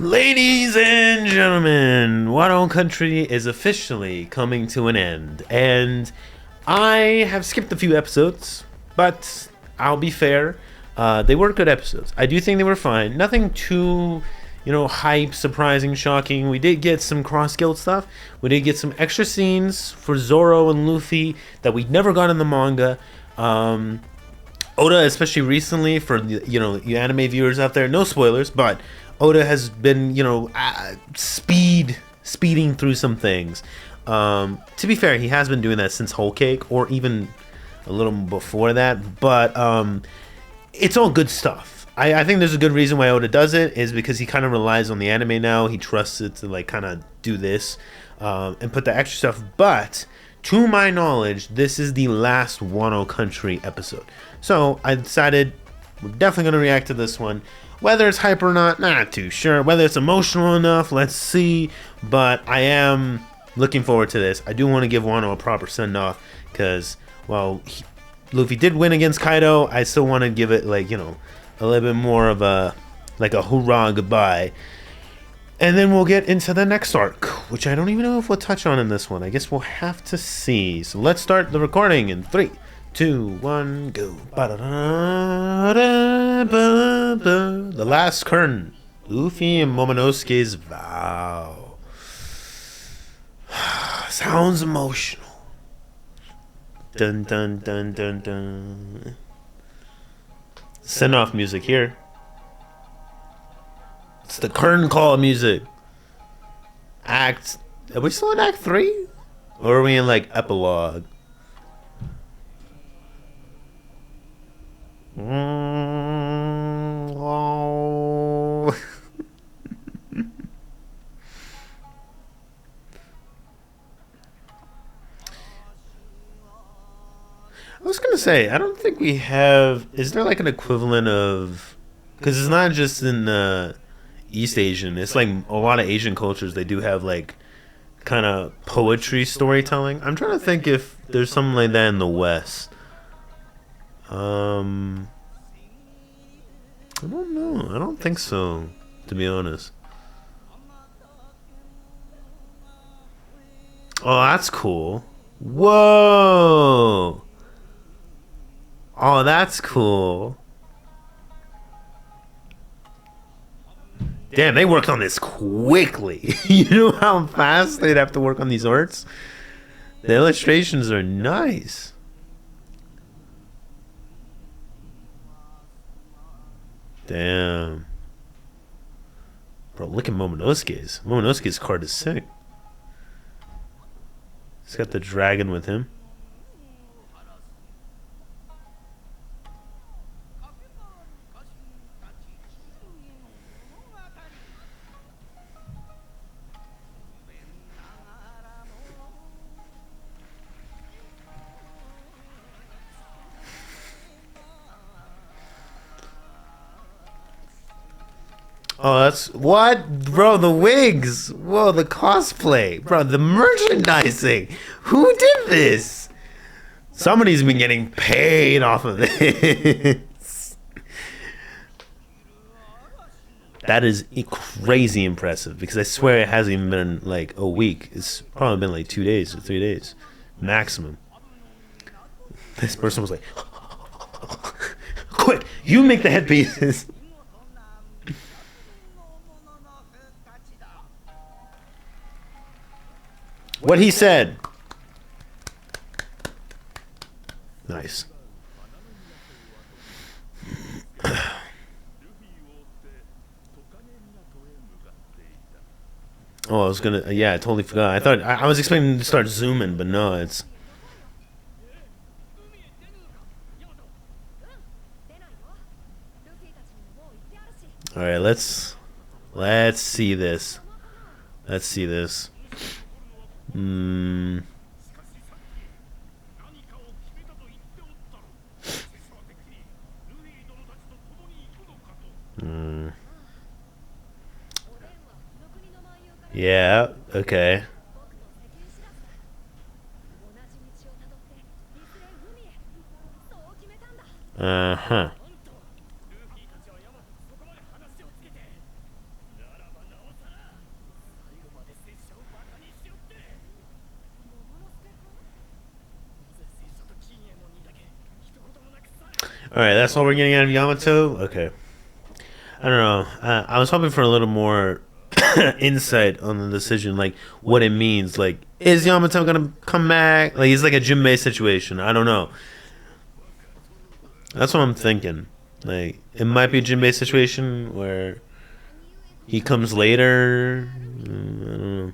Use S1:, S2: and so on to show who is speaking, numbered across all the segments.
S1: Ladies and gentlemen, Wano Country is officially coming to an end, and I have skipped a few episodes, but I'll be fair, they were good episodes. I do think they were fine. Nothing too, hype, surprising, shocking. We did get some cross-guild stuff. We did get some extra scenes for Zoro and Luffy that we never got in the manga. Oda, especially recently, for you anime viewers out there, no spoilers, but Oda has been speeding through some things. To be fair, he has been doing that since Whole Cake, or even a little before that. But it's all good stuff. I think there's a good reason why Oda does it, is because he kind of relies on the anime now. He trusts it to kind of do this and put the extra stuff. But to my knowledge, this is the last Wano Country episode. So I decided we're definitely going to react to this one. Whether it's hype or not too sure. Whether it's emotional enough, let's see. But I am looking forward to this. I do want to give Wano a proper send-off because, Luffy did win against Kaido. I still want to give it, a little bit more of a hoorah goodbye. And then we'll get into the next arc, which I don't even know if we'll touch on in this one. I guess we'll have to see. So let's start the recording in 3, 2, 1, go. The last curtain. Luffy and Momonosuke's vow. Sounds emotional. Dun dun dun dun dun. Send off music here. It's the curtain call music. Are we still in Act 3? Or are we in epilogue? Oh. I was gonna say, I don't think we have. Is there an equivalent of? Because it's not just in East Asian. It's a lot of Asian cultures. They do have kind of poetry storytelling. I'm trying to think if there's something like that in the West. I don't know. I don't think so, to be honest. Oh, that's cool. Whoa. Oh, that's cool. Damn, they worked on this quickly. You know how fast they'd have to work on these arts? The illustrations are nice. Damn. Bro, look at Momonosuke's. Momonosuke's card is sick. He's got the dragon with him. Oh, that's what, bro? The wigs, whoa, the cosplay, bro, the merchandising. Who did this? Somebody's been getting paid off of this. That is crazy impressive, because I swear it hasn't even been a week. It's probably been 2 days or 3 days maximum. This person was like, quick, you make the headpieces. What he said. Nice. Oh, I was gonna. Yeah, I totally forgot. I thought I was expecting to start zooming, but no, it's. All right, let's see this. Let's see this. Yeah, okay. Uh-huh. All right, that's all we're getting out of Yamato. Okay, I don't know. I was hoping for a little more insight on the decision, like what it means. Like, is Yamato gonna come back? Like, it's like a Jinbei situation. I don't know. That's what I'm thinking. Like, it might be a Jinbei situation where he comes later. I don't know.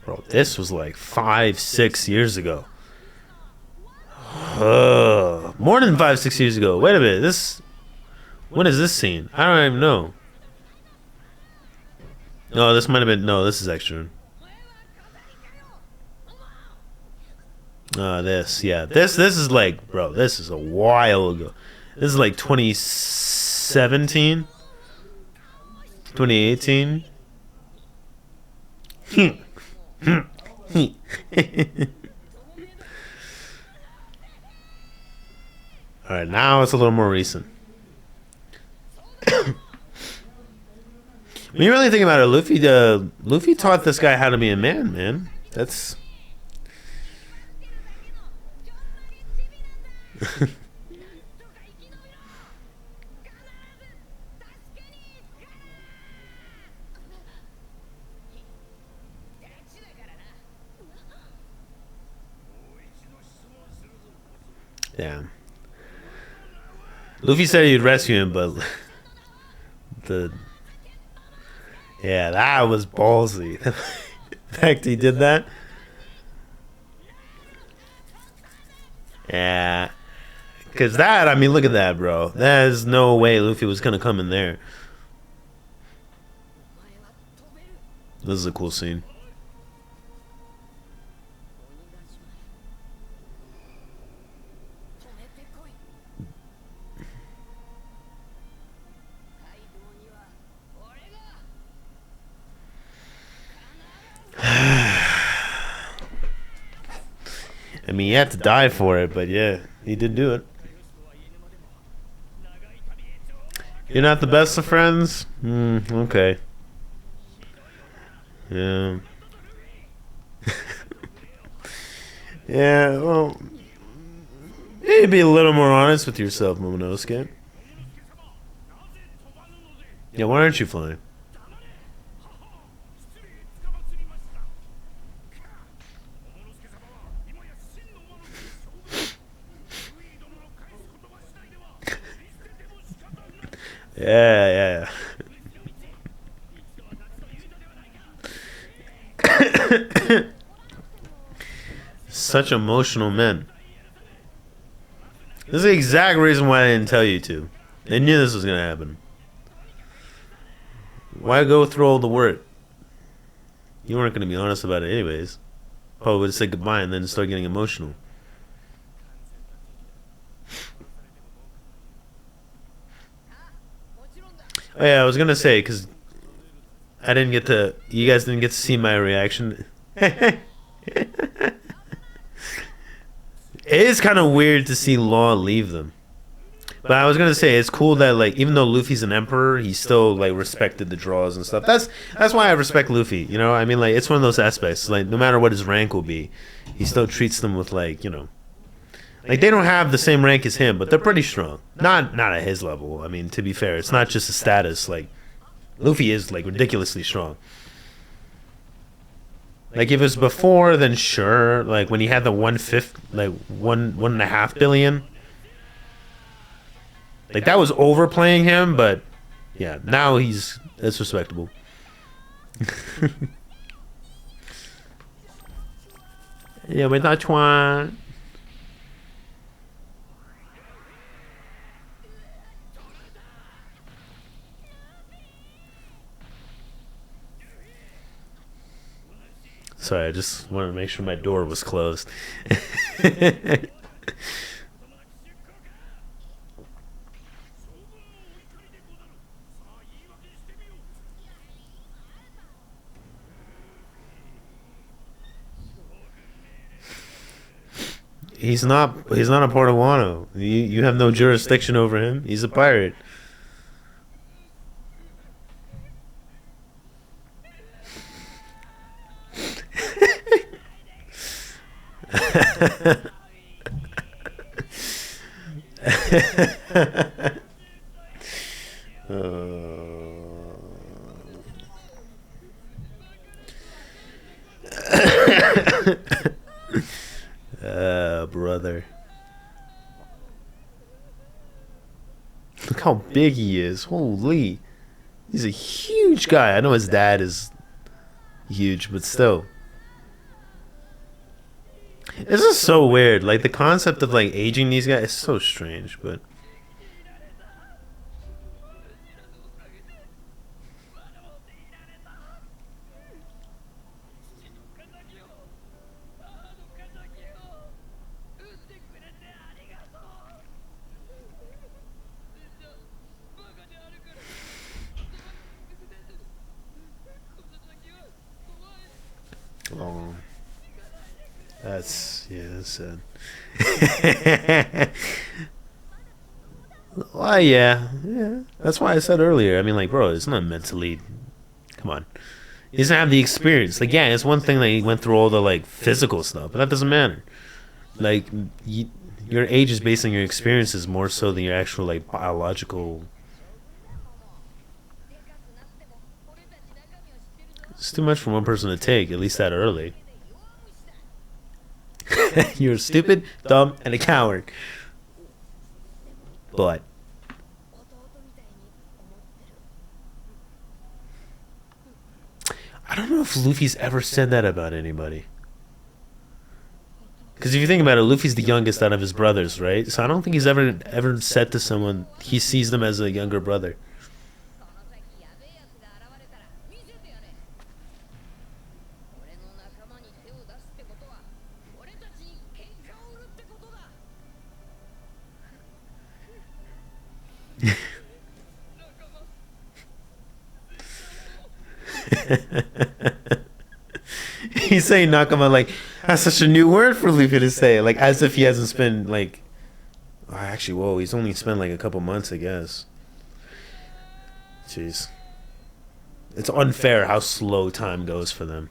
S1: Bro, this was like 5, 6 years ago. More than 5, 6 years ago. Wait a minute. When is this scene? I don't even know. No, this might have been. No, this is extra. This, yeah, this is like, bro, this is a while ago. This is like 2017, 2018. All right, now it's a little more recent. When you really think about it, Luffy taught this guy how to be a man, man. That's damn. Luffy said he'd rescue him, but the yeah, that was ballsy. The fact he did that. Yeah, because that, I mean, look at that, bro. There's no way Luffy was gonna come in there. This is a cool scene. I mean, he had to die for it, but yeah, he did do it. You're not the best of friends? Okay. Yeah. Yeah, well, maybe be a little more honest with yourself, Momonosuke. Yeah, why aren't you flying? Yeah, yeah. Such emotional men. This is the exact reason why I didn't tell you to. They knew this was gonna happen. Why go through all the work? You weren't gonna be honest about it anyways. Probably would say goodbye and then start getting emotional. Oh yeah, I was gonna say, because I didn't get to, you guys didn't get to see my reaction. It is kind of weird to see Law leave them. But I was gonna say, it's cool that, like, even though Luffy's an emperor, he still, like, respected the draws and stuff. That's why I respect Luffy. You know, I mean, like, it's one of those aspects. Like, no matter what his rank will be, he still treats them with, like, you know, like, they don't have the same rank as him, but they're pretty strong. Not at his level. I mean, to be fair, it's not just a status. Like, Luffy is, like, ridiculously strong. Like, if it was before, then sure. Like, when he had the 1/5, like, 1.5 billion. Like, that was overplaying him, but yeah, now it's respectable. Yeah, with that one. Sorry, I just wanted to make sure my door was closed. He's not a part of Wano. You have no jurisdiction over him. He's a pirate. Brother. Look how big he is. Holy. He's a huge guy. I know his dad is huge, but still. This is so weird. Like, the concept of, like, aging these guys is so strange, but... Oh, that's sad. Well, yeah. That's why I said earlier. I mean, like, bro, it's not meant to lead. Come on, he doesn't have the experience. Like, yeah, it's one thing that he went through all the like physical stuff, but that doesn't matter. Like, your age is based on your experiences more so than your actual like biological. It's too much for one person to take, at least that early. You're stupid, dumb, and a coward. But I don't know if Luffy's ever said that about anybody. Because if you think about it, Luffy's the youngest out of his brothers, right? So I don't think he's ever said to someone he sees them as a younger brother. He's saying Nakama like that's such a new word for Luffy to say, like as if he hasn't spent like actually whoa, he's only spent like a couple months, I guess. Jeez. It's unfair how slow time goes for them.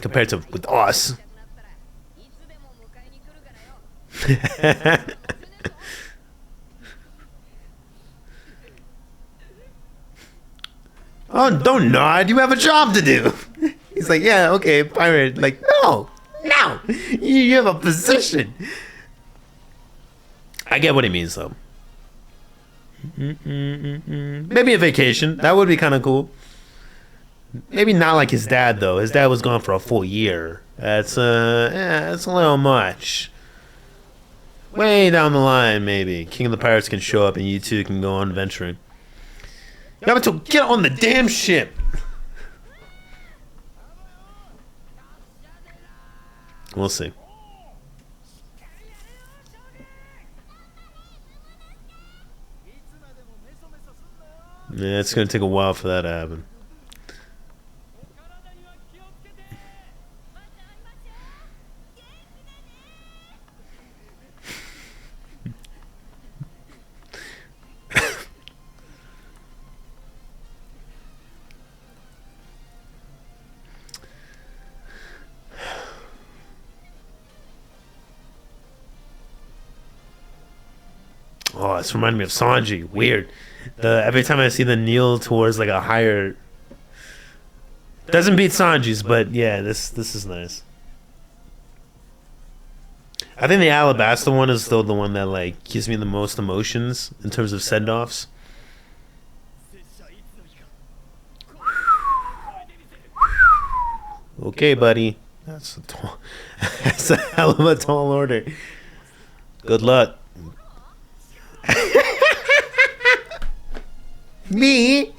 S1: Compared to with us. Oh, don't nod. You have a job to do. He's like, yeah, okay, pirate. Like, no. You have a position. I get what he means, though. Maybe a vacation. That would be kind of cool. Maybe not like his dad, though. His dad was gone for a full year. That's a little much. Way down the line, maybe. King of the Pirates can show up and you two can go on adventuring. Yamato, get on the damn ship! We'll see. Yeah, it's gonna take a while for that to happen. Oh, it's reminding me of Sanji. Weird. Every time I see the kneel towards like a higher, doesn't beat Sanji's, but yeah, this is nice. I think the Alabasta one is still the one that like gives me the most emotions in terms of send-offs. Okay, buddy. That's a hell of a tall order. Good luck. Me?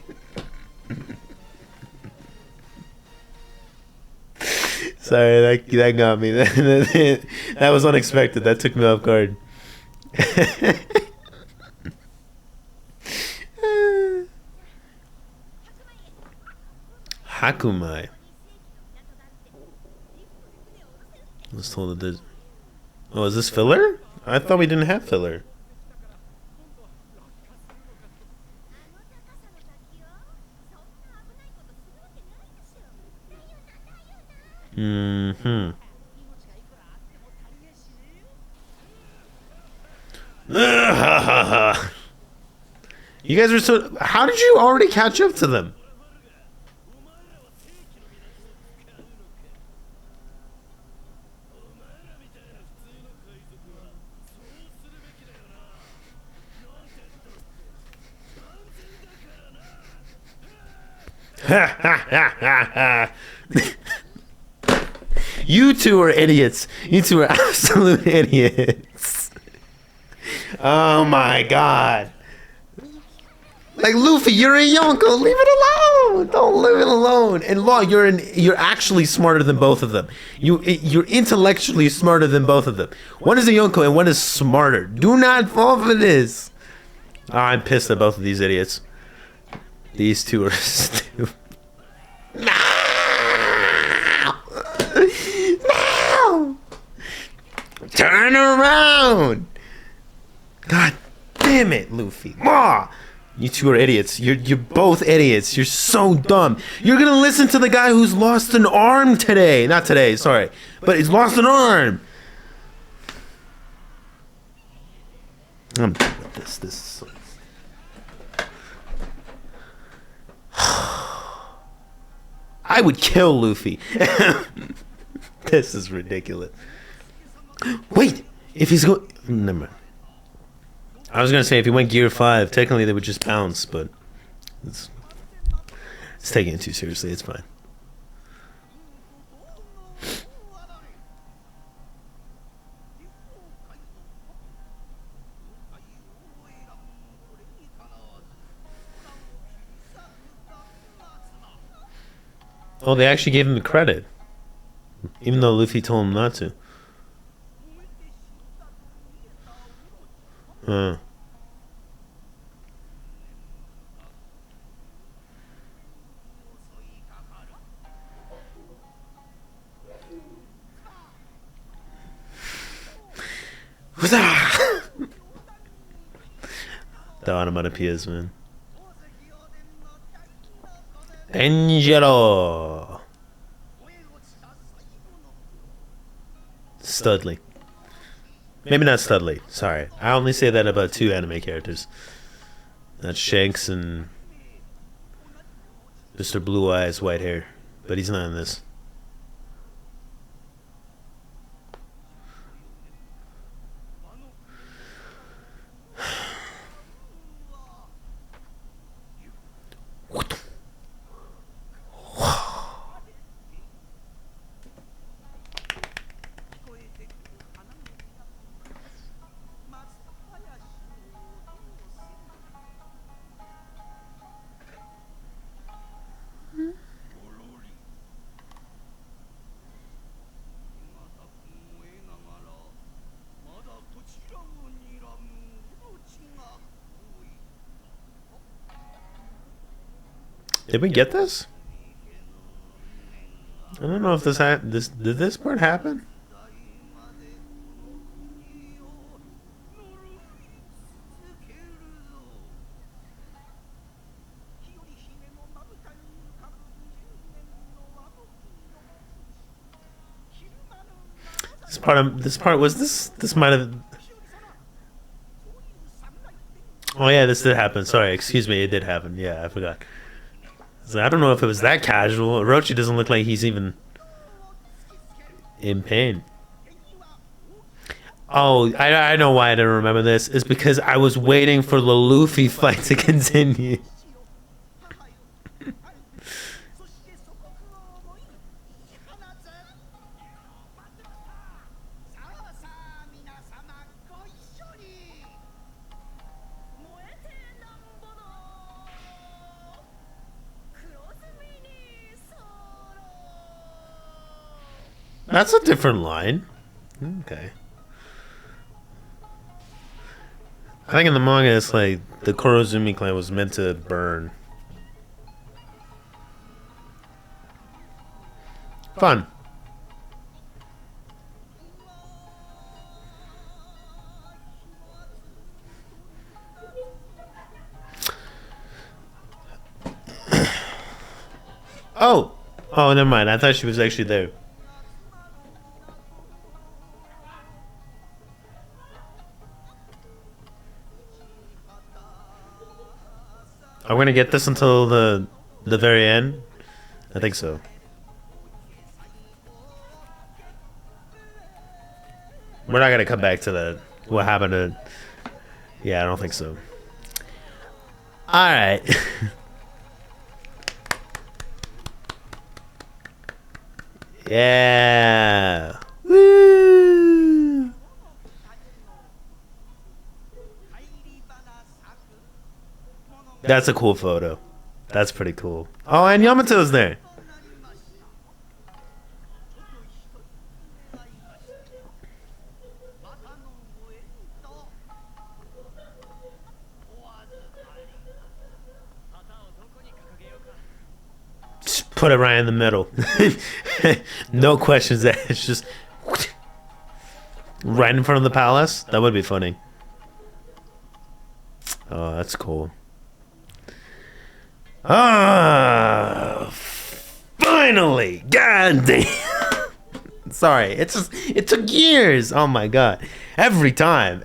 S1: Sorry, that got me. That was unexpected. That took me off guard. Hakumai. Let's told this. Oh, is this filler? I thought we didn't have filler. Mm-hmm. You guys are so... How did you already catch up to them? You two are idiots. You two are absolute idiots. Oh my god. Like, Luffy, you're a Yonko. Leave it alone. Don't leave it alone. And Law, you're actually smarter than both of them. You're intellectually smarter than both of them. One is a Yonko and one is smarter. Do not fall for this. Oh, I'm pissed at both of these idiots. These two are stupid. No! No! Turn around! God damn it, Luffy. Ah! You two are idiots. You're both idiots. You're so dumb. You're gonna listen to the guy who's lost an arm today. Not today, sorry. But he's lost an arm. I'm done with this. This is so... I would kill Luffy. This is ridiculous. Wait! If he's going... Never mind. I was gonna say if he went Gear 5, technically they would just bounce, but it's taking it too seriously. It's fine. Oh, they actually gave him the credit, even though Luffy told him not to. Huh. The onomatopoeias, man. Angelo. Studley. Maybe not Studley. Sorry. I only say that about 2 anime characters. That's Shanks and Mr. Blue Eyes, white hair. But he's not in this. Did we get this? I don't know if this did this part happen? This might have... Oh yeah, this did happen. Sorry, excuse me, it did happen. Yeah, I forgot. So I don't know if it was that casual. Orochi doesn't look like he's even in pain. Oh, I know why I didn't remember this. It's because I was waiting for the Luffy fight to continue. That's a different line. Okay. I think in the manga it's like the Kurozumi clan was meant to burn. Fun. Oh, never mind. I thought she was actually there. Are we gonna get this until the very end? I think so. We're not gonna come back to that. What happened to? Yeah, I don't think so. All right. Yeah. Woo. That's a cool photo. That's pretty cool. Oh, and Yamato's there. Just put it right in the middle. No questions asked. It's just right in front of the palace. That would be funny. Oh, that's cool. Ah, finally! God damn. Sorry, it took years. Oh my god, every time.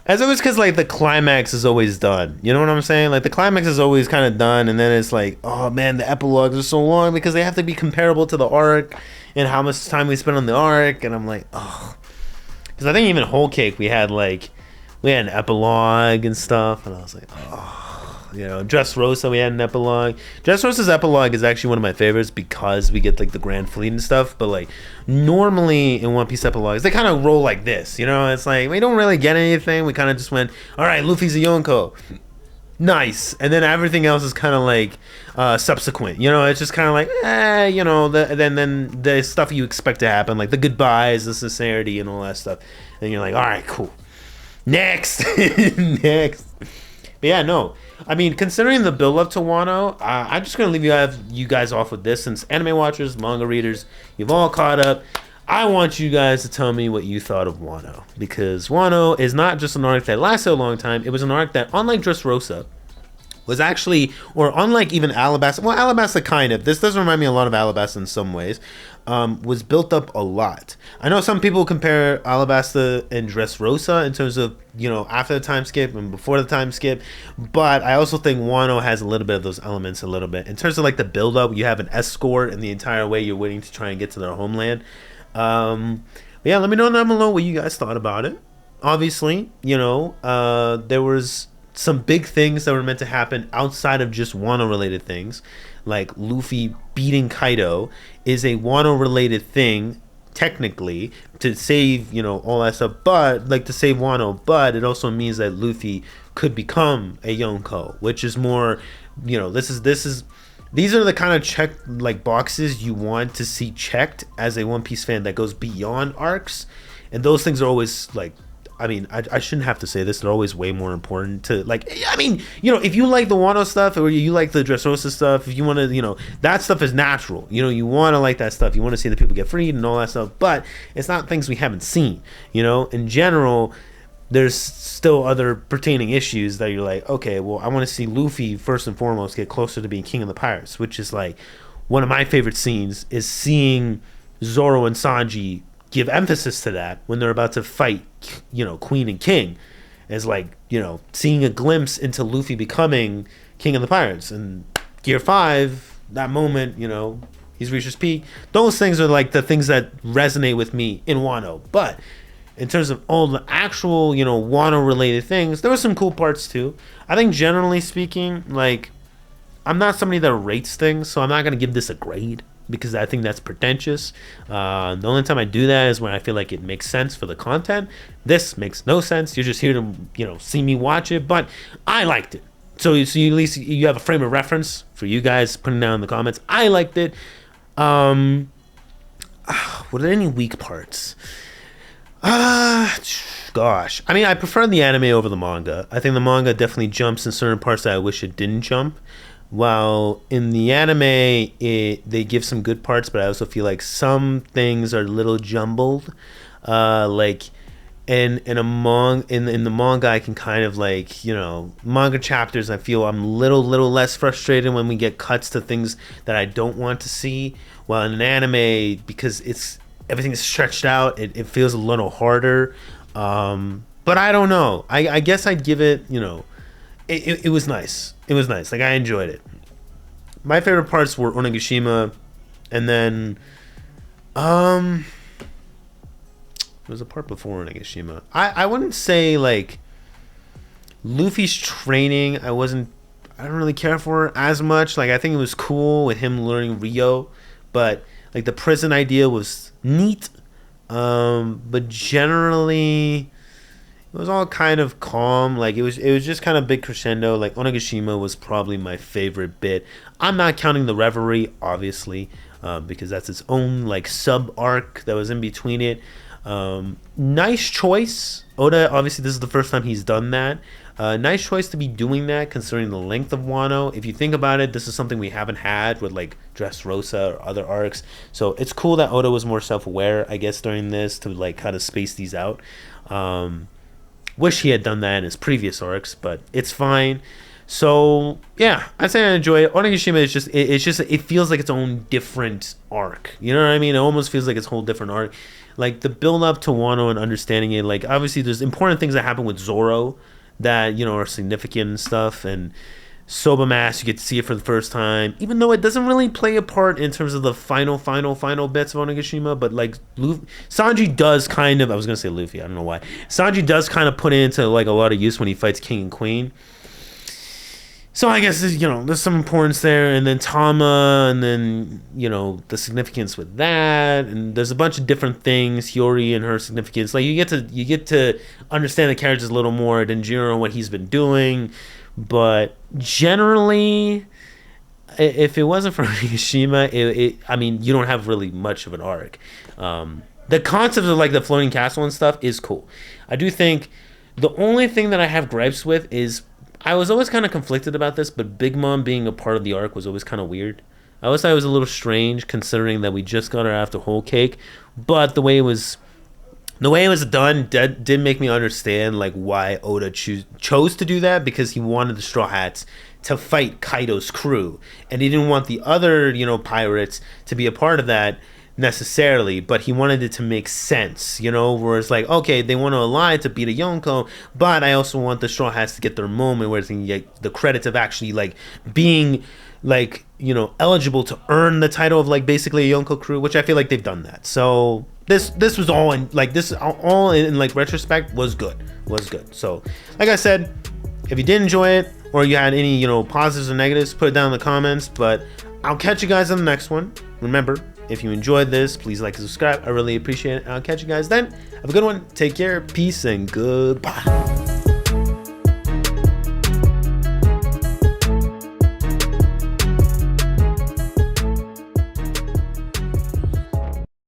S1: As always, because like the climax is always done. You know what I'm saying? Like the climax is always kind of done, and then it's like, oh man, the epilogues are so long because they have to be comparable to the arc and how much time we spent on the arc. And I'm like, oh, because I think even Whole Cake we had an epilogue and stuff, and I was like, oh. You know, Dressrosa, we had an epilogue. Dressrosa's epilogue is actually one of my favorites because we get like the Grand Fleet and stuff. But like normally in One Piece epilogues, they kind of roll like this. You know, it's like we don't really get anything. We kind of just went, all right, Luffy's a Yonko, nice, and then everything else is kind of like subsequent. You know, it's just kind of like, you know, then the stuff you expect to happen, like the goodbyes, the sincerity, and all that stuff. And you're like, all right, cool, next, next. But yeah, no. I mean, considering the build-up to Wano, I'm just going to leave you guys off with this. Since anime watchers, manga readers, you've all caught up, I want you guys to tell me what you thought of Wano. Because Wano is not just an arc that lasted a long time. It was an arc that, unlike Dressrosa, was actually, or unlike even Alabasta, well, Alabasta kind of, this does remind me a lot of Alabasta in some ways, was built up a lot. I know some people compare Alabasta and Dressrosa in terms of, you know, after the time skip and before the time skip, but I also think Wano has a little bit of those elements a little bit. In terms of like the build up, you have an escort and the entire way you're waiting to try and get to their homeland. But yeah, let me know down below what you guys thought about it. Obviously, you know, there was some big things that were meant to happen outside of just Wano related things, like Luffy beating Kaido is a Wano related thing technically to save, you know, all that stuff, but like to save Wano, but it also means that Luffy could become a Yonko, which is more, you know, these are the kind of check like boxes you want to see checked as a One Piece fan that goes beyond arcs, and those things are always like, I mean, I shouldn't have to say this. They're always way more important to, like, I mean, you know, if you like the Wano stuff or you like the Dressrosa stuff, if you want to, you know, that stuff is natural. You know, you want to like that stuff. You want to see the people get freed and all that stuff. But it's not things we haven't seen. You know, in general, there's still other pertaining issues that you're like, okay, well, I want to see Luffy first and foremost get closer to being king of the pirates, which is like one of my favorite scenes is seeing Zoro and Sanji give emphasis to that when they're about to fight, you know, Queen and King, as like, you know, seeing a glimpse into Luffy becoming king of the pirates. And Gear 5, that moment, you know, he's reached his peak. Those things are like the things that resonate with me in Wano. But in terms of all the actual, you know, Wano related things, there were some cool parts too. I think generally speaking, like, I'm not somebody that rates things, so I'm not going to give this a grade, because I think that's pretentious. The only time I do that is when I feel like it makes sense for the content. This makes no sense. You're just here to, you know, see me watch it, but I liked it. So at least you have a frame of reference for you guys putting down in the comments. I liked it. Were there any weak parts? Gosh. I mean, I prefer the anime over the manga. I think the manga definitely jumps in certain parts that I wish it didn't jump. While in the anime, they give some good parts, but I also feel like some things are a little jumbled. Like in the manga, I can kind of like, you know, manga chapters, I feel I'm little less frustrated when we get cuts to things that I don't want to see. While in an anime, because everything is stretched out, it feels a little harder. But I don't know. I guess I'd give it, you know, it was nice. It was nice. Like, I enjoyed it. My favorite parts were Onigashima, and then there was a part before Onigashima. I wouldn't say like Luffy's training. I don't really care for as much. Like, I think it was cool with him learning Rio, but like the prison idea was neat. But generally it was all kind of calm. Like, it was just kind of big crescendo. Like, Onigashima was probably my favorite bit. I'm not counting the Reverie, obviously, because that's its own like sub arc that was in between it. Nice choice, Oda. Obviously, this is the first time he's done that. Nice choice to be doing that, considering the length of Wano. If you think about it, this is something we haven't had with like Dressrosa or other arcs. So it's cool that Oda was more self-aware, I guess, during this to like kind of space these out. Wish he had done that in his previous arcs, but it's fine. So yeah, I'd say I enjoy it. Onigashima is just it feels like its own different arc. You know what I mean? It almost feels like its whole different arc. Like the build up to Wano and understanding it. Like, obviously there's important things that happen with Zoro that, you know, are significant and stuff. And Soba Mask, you get to see it for the first time, even though it doesn't really play a part in terms of the final bits of Onigashima. But like Sanji does kind of, I was gonna say Luffy, I don't know why. Sanji does kind of put it into like a lot of use when he fights King and Queen. So I guess, you know, there's some importance there. And then Tama, and then, you know, the significance with that, and there's a bunch of different things. Hiyori and her significance. Like, you get to understand the characters a little more. Denjiro and what he's been doing. But generally, if it wasn't for Onigashima, I mean, you don't have really much of an arc. The concept of like the floating castle and stuff is cool. I do think the only thing that I have gripes with is, I was always kind of conflicted about this, but Big Mom being a part of the arc was always kind of weird. I always thought it was a little strange, considering that we just got her after Whole Cake. But the way it was done did make me understand like why Oda chose to do that, because he wanted the Straw Hats to fight Kaido's crew, and he didn't want the other, you know, pirates to be a part of that necessarily, but he wanted it to make sense, you know, where it's like, okay, they want to align to beat a Yonko, but I also want the Straw Hats to get their moment where they can get the credits of actually like being like, you know, eligible to earn the title of like basically a Yonko crew, which I feel like they've done that. So this was all in like like retrospect was good. So like I said, if you did enjoy it, or you had any, you know, positives or negatives, put it down in the comments. But I'll catch you guys on the next one. Remember, if you enjoyed this, please like and subscribe. I really appreciate it. I'll catch you guys then. Have a good one. Take care. Peace and goodbye.